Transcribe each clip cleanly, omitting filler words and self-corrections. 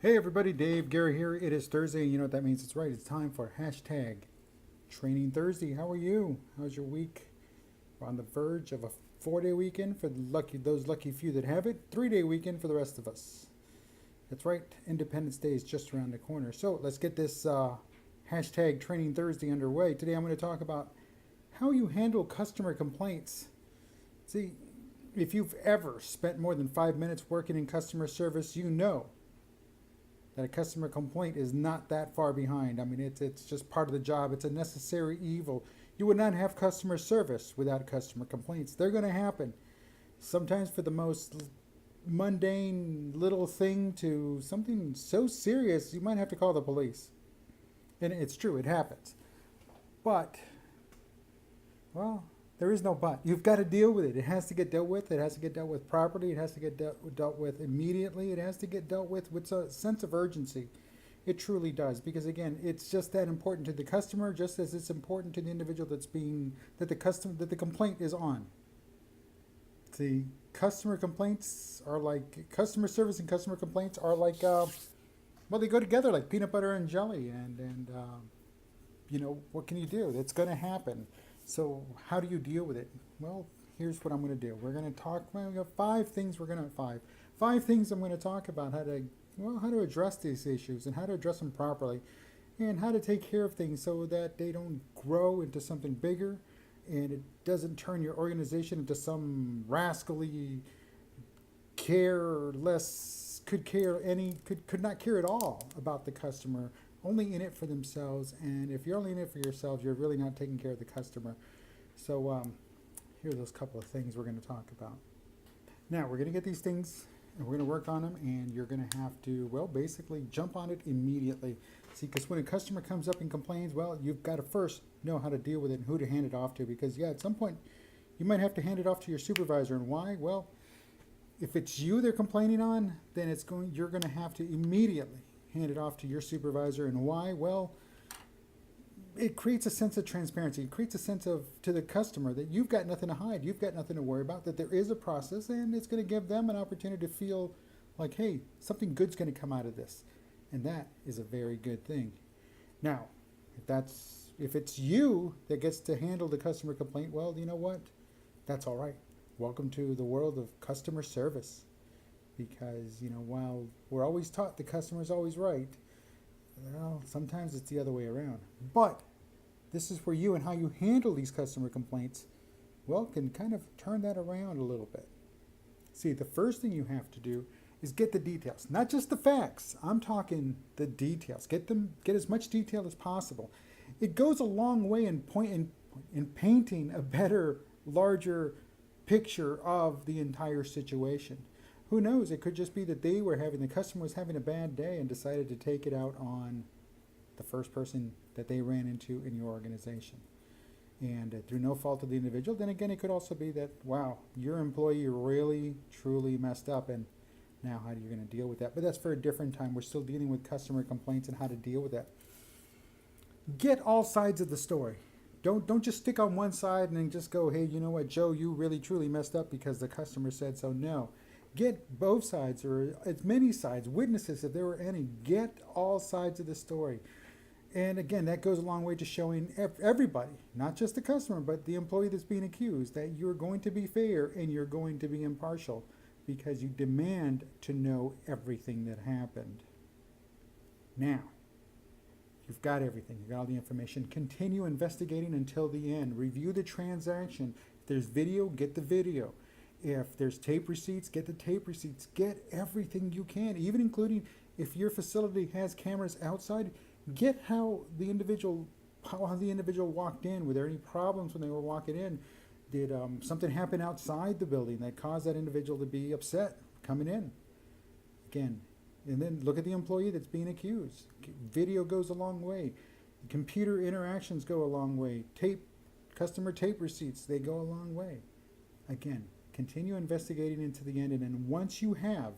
Hey everybody, Dave Guerra here. It is Thursday, and you know what that means. It's right. It's time for hashtag Training Thursday. How are you? How's your week? We're on the verge of a 4-day weekend for those lucky few that have it. 3-day weekend for the rest of us. That's right. Independence Day is just around the corner. So let's get this hashtag Training Thursday underway. Today I'm going to talk about how you handle customer complaints. See, if you've ever spent more than 5 minutes working in customer service, you know that a customer complaint is not that far behind. I mean, it's just part of the job. It's a necessary evil. You would not have customer service without customer complaints. They're going to happen. Sometimes for the most mundane little thing to something so serious, you might have to call the police. And it's true, it happens. But, well, there is no but. You've got to deal with it. It has to get dealt with. It has to get dealt with properly. It has to get dealt with immediately. It has to get dealt with a sense of urgency. It truly does. Because again, it's just that important to the customer, just as it's important to the individual that the complaint is on. The customer complaints are like customer service and customer complaints are like well, they go together like peanut butter and jelly. And you know, what can you do? It's going to happen. So how do you deal with it? Well, here's what I'm going to do. We're going to talk. Well, we have five things. Five things I'm going to talk about how to address these issues and how to address them properly, and how to take care of things so that they don't grow into something bigger, and it doesn't turn your organization into some rascally careless could not care at all about the customer, only in it for themselves. And if you're only in it for yourselves, you're really not taking care of the customer. So here are those couple of things we're going to talk about. Now we're going to get these things and we're going to work on them, and you're going to have to, well, basically jump on it immediately. See, because when a customer comes up and complains, well, you've got to first know how to deal with it and who to hand it off to, because yeah, at some point you might have to hand it off to your supervisor. And why? Well, if it's you they're complaining on, then you're going to have to immediately hand it off to your supervisor. And why? Well, it creates a sense of transparency. It creates a sense of to the customer that you've got nothing to hide, you've got nothing to worry about, that there is a process, and it's going to give them an opportunity to feel like, hey, something good's going to come out of this. And that is a very good thing. Now, if it's you that gets to handle the customer complaint, well, you know what? That's all right. Welcome to the world of customer service. Because, you know, while we're always taught the customer's always right, well, sometimes it's the other way around. But this is where you and how you handle these customer complaints, well, can kind of turn that around a little bit. See, the first thing you have to do is get the details, not just the facts. I'm talking the details. Get as much detail as possible. It goes a long way in painting a better, larger picture of the entire situation. Who knows? It could just be that the customer was having a bad day and decided to take it out on the first person that they ran into in your organization. And through no fault of the individual. Then again, it could also be that, wow, your employee really, truly messed up, and now how are you going to deal with that? But that's for a different time. We're still dealing with customer complaints and how to deal with that. Get all sides of the story. Don't just stick on one side and then just go, hey, you know what, Joe, you really, truly messed up because the customer said so. No. Get both sides, or as many sides, witnesses if there were any. Get all sides of the story. And again, that goes a long way to showing everybody, not just the customer, but the employee that's being accused, that you're going to be fair and you're going to be impartial, because you demand to know everything that happened. Now, you've got everything. You've got all the information. Continue investigating until the end. Review the transaction. If there's video, get the video. If there's tape receipts, get the tape receipts. Get everything you can, even including if your facility has cameras outside. Get how the individual walked in. Were there any problems when they were walking in? Did something happen outside the building that caused that individual to be upset coming in? Again, and then look at the employee that's being accused. Video goes a long way. Computer interactions go a long way. Customer tape receipts, they go a long way. Again, continue investigating into the end, and then once you have,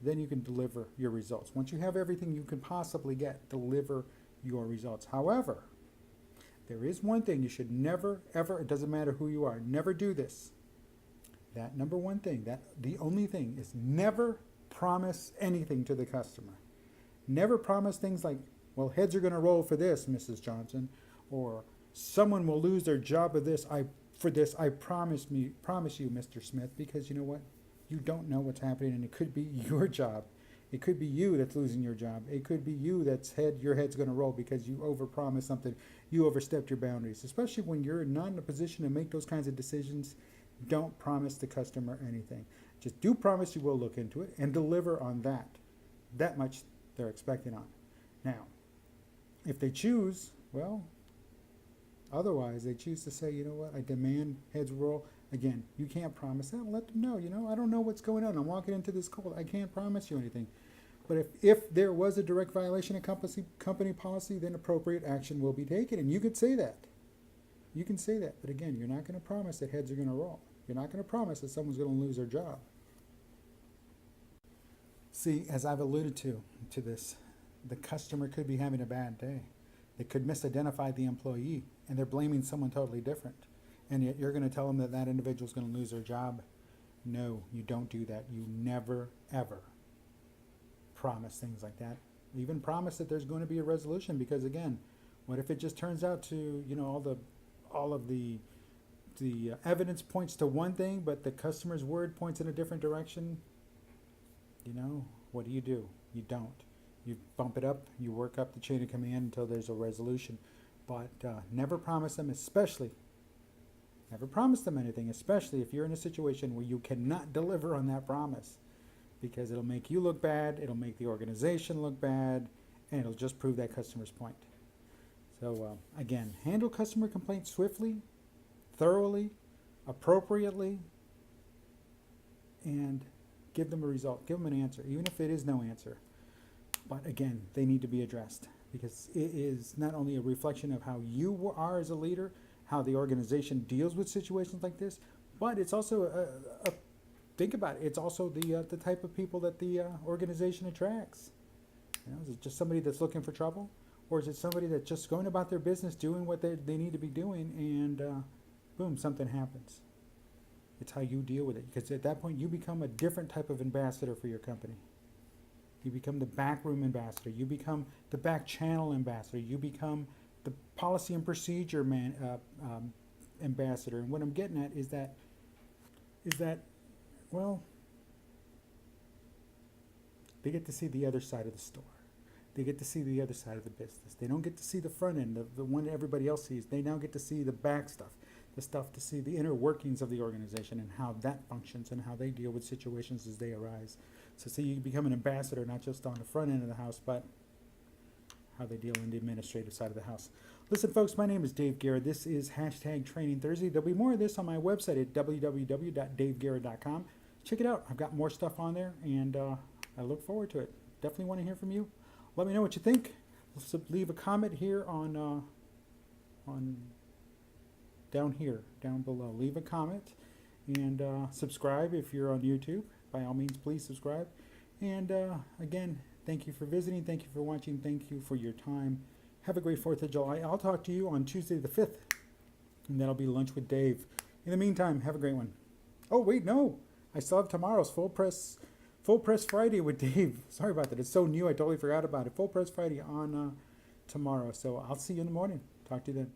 then you can deliver your results. Once you have everything you can possibly get, deliver your results. However, there is one thing you should never, ever, it doesn't matter who you are, never do this. That number one thing, the only thing is never promise anything to the customer. Never promise things like, well, heads are going to roll for this, Mrs. Johnson, or someone will lose their job for this. I promise you, Mr. Smith, because you know what? You don't know what's happening, and it could be your job. It could be you that's losing your job. It could be you your head's going to roll because you overpromised something. You overstepped your boundaries, especially when you're not in a position to make those kinds of decisions. Don't promise the customer anything. Just do promise you will look into it and deliver on that. That much they're expecting on. Now, if they choose, well, otherwise they choose to say, you know what, I demand heads roll. Again, you can't promise that. Let them know, I don't know what's going on. I'm walking into this cold. I can't promise you anything. But if there was a direct violation of company policy, then appropriate action will be taken. And you could say that. You can say that. But again, you're not going to promise that heads are going to roll. You're not going to promise that someone's going to lose their job. See, as I've alluded to this, the customer could be having a bad day. They could misidentify the employee, and they're blaming someone totally different. And yet you're going to tell them that that individual's going to lose their job. No, you don't do that. You never, ever promise things like that. Even promise that there's going to be a resolution, because again, what if it just turns out to, all of the evidence points to one thing, but the customer's word points in a different direction? What do? You don't. You bump it up, you work up the chain of command until there's a resolution. But never promise them, never promise them anything, especially if you're in a situation where you cannot deliver on that promise, because it'll make you look bad, it'll make the organization look bad, and it'll just prove that customer's point. So again, handle customer complaints swiftly, thoroughly, appropriately, and give them a result. Give them an answer, even if it is no answer. But again, they need to be addressed, because it is not only a reflection of how you are as a leader, how the organization deals with situations like this, but it's also think about it. It's also the type of people that the organization attracts. Is it just somebody that's looking for trouble, or is it somebody that's just going about their business, doing what they need to be doing, and boom, something happens? It's how you deal with it, because at that point you become a different type of ambassador for your company. You become the backroom ambassador. You become the back channel ambassador. You become the policy and procedure ambassador. And what I'm getting at is that, well, they get to see the other side of the store. They get to see the other side of the business. They don't get to see the front end, the one everybody else sees. They now get to see the back stuff, the stuff to see the inner workings of the organization and how that functions and how they deal with situations as they arise. So see, you become an ambassador, not just on the front end of the house, but how they deal in the administrative side of the house. Listen, folks, my name is Dave Guerra. This is #Training Thursday. There'll be more of this on my website at www.daveguerra.com. Check it out. I've got more stuff on there, and I look forward to it. Definitely want to hear from you. Let me know what you think. Leave a comment here on down below. Leave a comment, and subscribe if you're on YouTube. By all means, please subscribe. And again, thank you for visiting. Thank you for watching. Thank you for your time. Have a great 4th of July. I'll talk to you on Tuesday the 5th. And that'll be Lunch with Dave. In the meantime, have a great one. Oh, wait, no. I still have tomorrow's Full Press Friday with Dave. Sorry about that. It's so new, I totally forgot about it. Full Press Friday on tomorrow. So I'll see you in the morning. Talk to you then.